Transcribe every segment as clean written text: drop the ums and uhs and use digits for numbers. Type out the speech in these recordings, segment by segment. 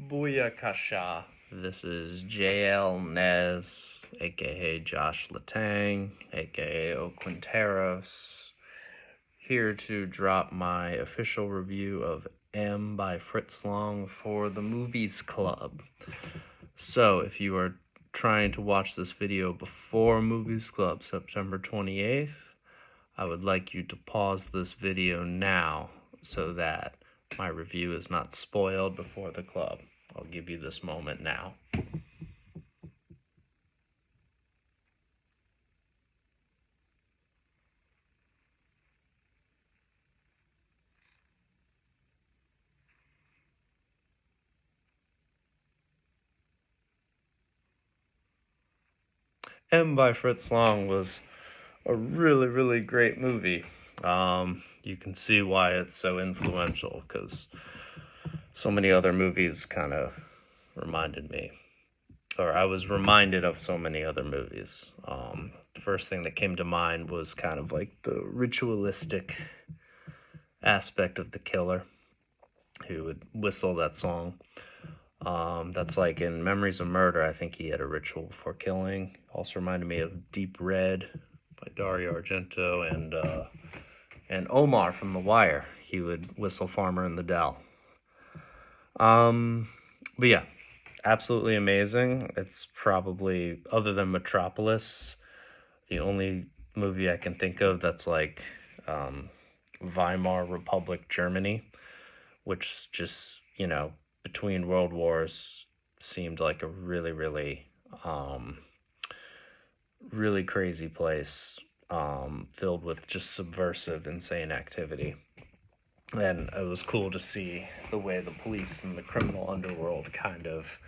Booyakasha. This is JL Nez, aka Josh Latang, aka O'Quinteros, here to drop my official review of M by Fritz Lang for the Movies Club. So, if you are trying to watch this video before Movies Club, September 28th, I would like you to pause this video now so that my review is not spoiled before the club. I'll give you this moment now. M by Fritz Lang was a really great movie. You can see why it's so influential, because so many other movies kind of reminded me, or I was reminded of so many other movies. The first thing that came to mind was kind of like the ritualistic aspect of the killer who would whistle that song. That's like in Memories of Murder. I think he had a ritual before killing. Also reminded me of Deep Red by Dario Argento and Omar from The Wire. He would whistle Farmer in the Dell. But yeah, absolutely amazing. It's probably, other than Metropolis, the only movie I can think of that's like Weimar Republic Germany, which just, between world wars seemed like a really crazy place, filled with just subversive, insane activity. And it was cool to see the way the police and the criminal underworld kind of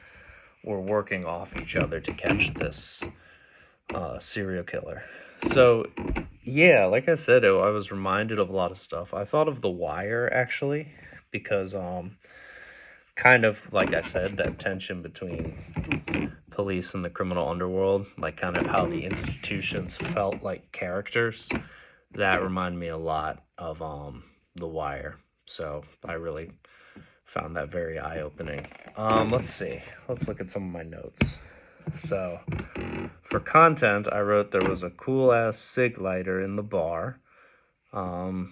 were working off each other to catch this serial killer. So, yeah, like I said, I was reminded of a lot of stuff. I thought of The Wire, actually, because kind of, like I said, that tension between police and the criminal underworld, like kind of how the institutions felt like characters, that reminded me a lot of The Wire. So I really found that very eye-opening. Let's see. Let's look at some of my notes. So for content, I wrote there was a cool-ass cig lighter in the bar. I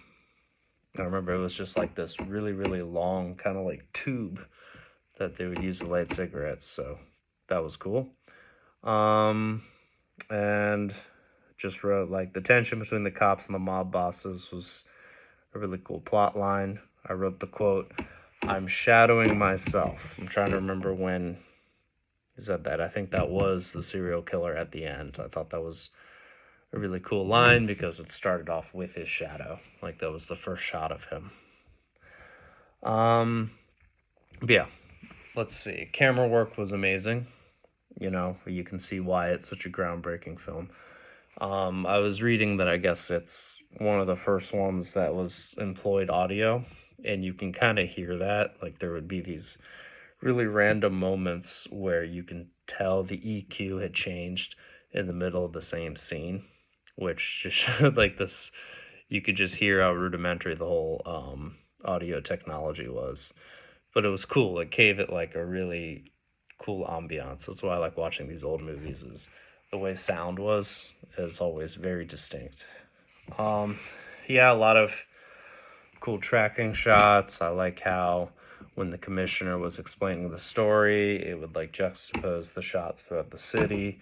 remember it was just like this really long kind of like tube that they would use to light cigarettes, so that was cool. And just wrote like the tension between the cops and the mob bosses was a really cool plot line. I wrote the quote, "I'm shadowing myself." I'm trying to remember when he said that. I think that was the serial killer at the end. I thought that was a really cool line because it started off with his shadow. Like that was the first shot of him. But yeah, let's see. Camera work was amazing. You can see why it's such a groundbreaking film. I was reading that I guess it's one of the first ones that was employed audio, and you can kind of hear that. Like there would be these really random moments where you can tell the EQ had changed in the middle of the same scene, which just showed like this, you could just hear how rudimentary the whole audio technology was. But it was cool. It gave it like a really cool ambiance. That's why I like watching these old movies, is the way sound is always very distinct. Yeah, a lot of cool tracking shots. I like how when the commissioner was explaining the story, it would like juxtapose the shots throughout the city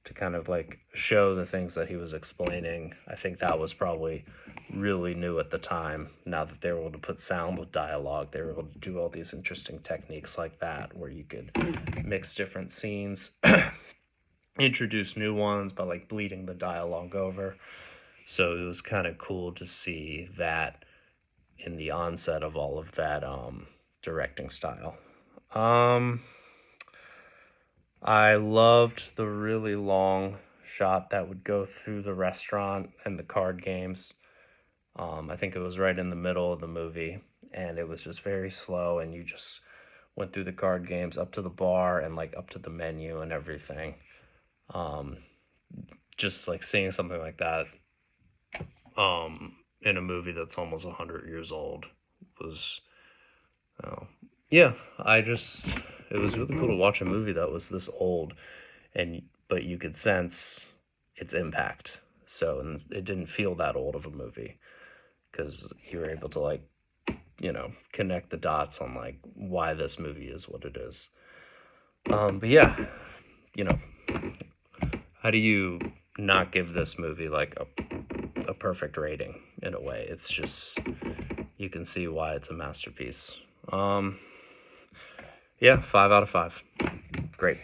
to kind of like show the things that he was explaining. I think that was probably really new at the time. Now that they were able to put sound with dialogue, they were able to do all these interesting techniques like that, where you could mix different scenes, introduce new ones by like bleeding the dialogue over. So it was kind of cool to see that in the onset of all of that directing style. I loved the really long shot that would go through the restaurant and the card games. I think it was right in the middle of the movie, and it was just very slow, and you just went through the card games up to the bar and like up to the menu and everything. Just like seeing something like that in a movie that's almost 100 years old was, yeah, I just It was really cool to watch a movie that was this old, but you could sense its impact. So, and it didn't feel that old of a movie because you were able to like, connect the dots on like why this movie is what it is. But yeah, you know, how do you not give this movie like a perfect rating in a way? It's just, you can see why it's a masterpiece. Yeah, 5 out of 5. Great.